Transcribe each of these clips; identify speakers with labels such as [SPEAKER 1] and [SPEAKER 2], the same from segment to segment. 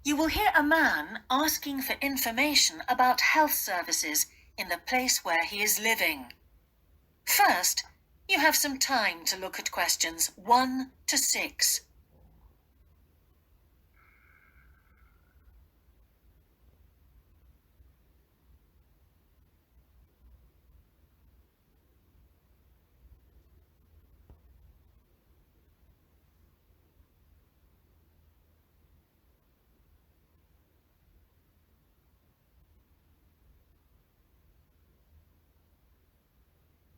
[SPEAKER 1] You will hear a man asking for information about health services in the place where he is living. First, you have some time to look at questions 1 to 6.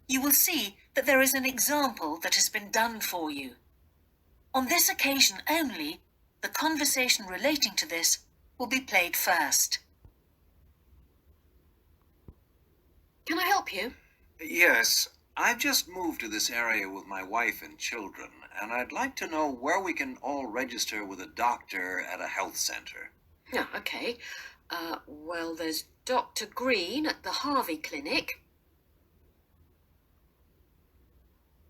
[SPEAKER 1] You will see that there is an example that has been done for you. On this occasion only, the conversation relating to this will be played first.
[SPEAKER 2] Can I help you?
[SPEAKER 3] Yes, I've just moved to this area with my wife and children, and I'd like to know where we can all register with a doctor at a health center.
[SPEAKER 2] Oh, okay. Well, there's Dr. Green at the Harvey Clinic.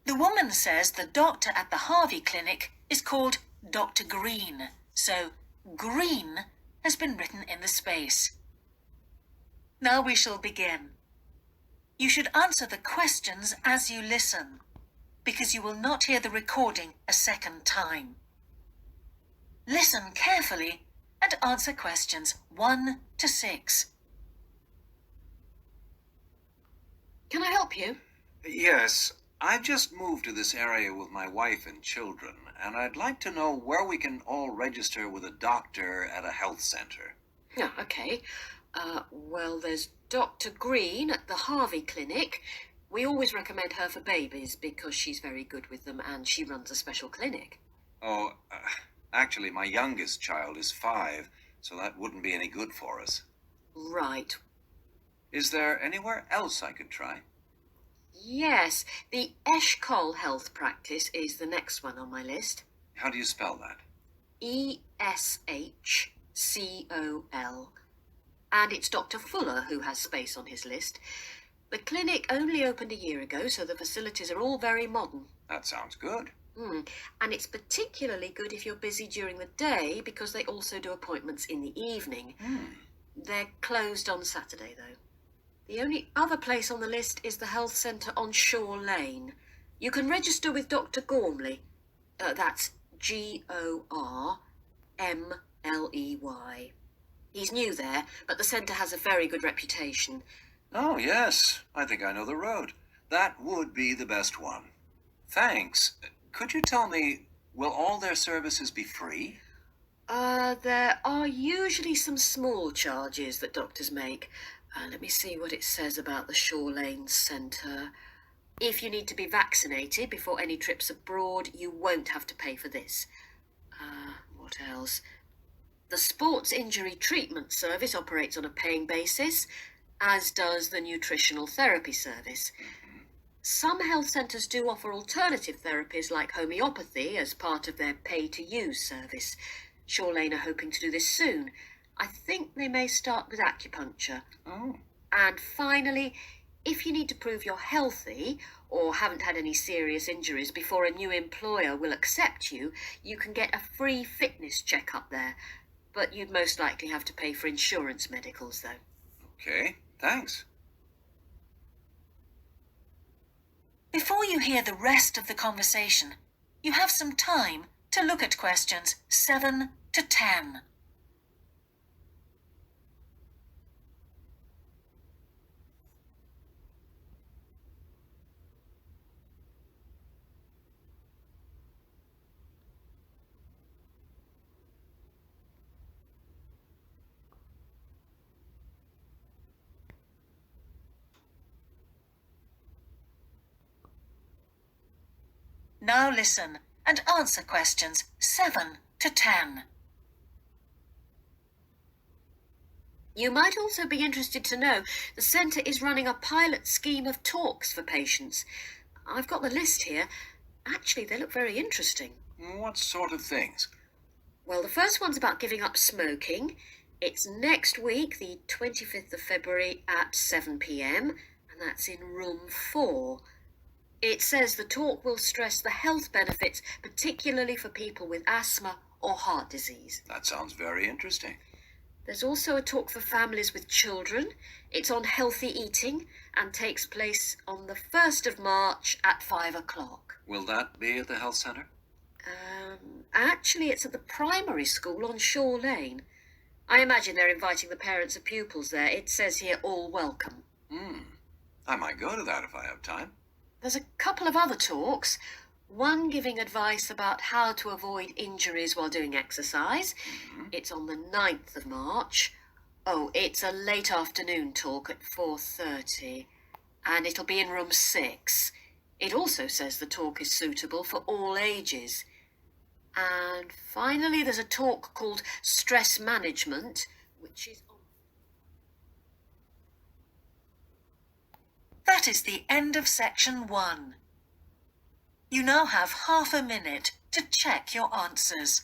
[SPEAKER 1] The woman says the doctor at the Harvey Clinic is called Dr. Green, so Green has been written in the space. Now we shall begin. You should answer the questions as you listen, because you will not hear the recording a second time. Listen carefully and answer questions 1 to 6.
[SPEAKER 2] Can I help you?
[SPEAKER 3] Yes, I've just moved to this area with my wife and children, and I'd like to know where we can all register with a doctor at a health center.
[SPEAKER 2] Oh, okay. Well, there's Dr. Green at the Harvey Clinic. We always recommend her for babies because she's very good with them and she runs a special clinic.
[SPEAKER 3] Oh, actually, my youngest child is 5, so that wouldn't be any good for us.
[SPEAKER 2] Right.
[SPEAKER 3] Is there anywhere else I could try?
[SPEAKER 2] Yes, the Eshkol Health Practice is the next one on my list.
[SPEAKER 3] How do you spell that?
[SPEAKER 2] Eshcol. And it's Dr. Fuller who has space on his list. The clinic only opened a year ago, so the facilities are all very modern.
[SPEAKER 3] That sounds good.
[SPEAKER 2] And it's particularly good if you're busy during the day because they also do appointments in the evening. They're closed on Saturday, though. The only other place on the list is the health centre on Shore Lane. You can register with Dr. Gormley. That's Gormley. He's new there, but the centre has a very good reputation.
[SPEAKER 3] Oh, yes. I think I know the road. That would be the best one. Thanks. Could you tell me, will all their services be free?
[SPEAKER 2] There are usually some small charges that doctors make. Let me see what it says about the Shore Lane Centre. If you need to be vaccinated before any trips abroad, you won't have to pay for this. What else? The Sports Injury Treatment Service operates on a paying basis, as does the Nutritional Therapy Service. Some health centres do offer alternative therapies like homeopathy as part of their pay-to-use service. Shore Lane are hoping to do this soon. I think they may start with acupuncture.
[SPEAKER 3] Oh.
[SPEAKER 2] And finally, if you need to prove you're healthy or haven't had any serious injuries before a new employer will accept you, you can get a free fitness checkup there. But you'd most likely have to pay for insurance medicals, though.
[SPEAKER 3] Okay, thanks.
[SPEAKER 1] Before you hear the rest of the conversation, you have some time to look at questions 7 to 10. Now listen and answer questions 7 to 10.
[SPEAKER 2] You might also be interested to know the centre is running a pilot scheme of talks for patients. I've got the list here. Actually, they look very interesting.
[SPEAKER 3] What sort of things?
[SPEAKER 2] Well, the first one's about giving up smoking. It's next week, the 25th of February at 7 p.m, and that's in room 4. It says the talk will stress the health benefits, particularly for people with asthma or heart disease.
[SPEAKER 3] That sounds very interesting.
[SPEAKER 2] There's also a talk for families with children. It's on healthy eating and takes place on the 1st of March at 5 o'clock.
[SPEAKER 3] Will that be at the health center?
[SPEAKER 2] Actually, it's at the primary school on Shore Lane. I imagine they're inviting the parents of pupils there. It says here, all welcome.
[SPEAKER 3] I might go to that if I have time.
[SPEAKER 2] There's a couple of other talks. One giving advice about how to avoid injuries while doing exercise. It's on the 9th of March. Oh, it's a late afternoon talk at 4:30. And it'll be in room 6. It also says the talk is suitable for all ages. And finally, there's a talk called Stress Management, which is on...
[SPEAKER 1] That is the end of section 1. You now have half a minute to check your answers.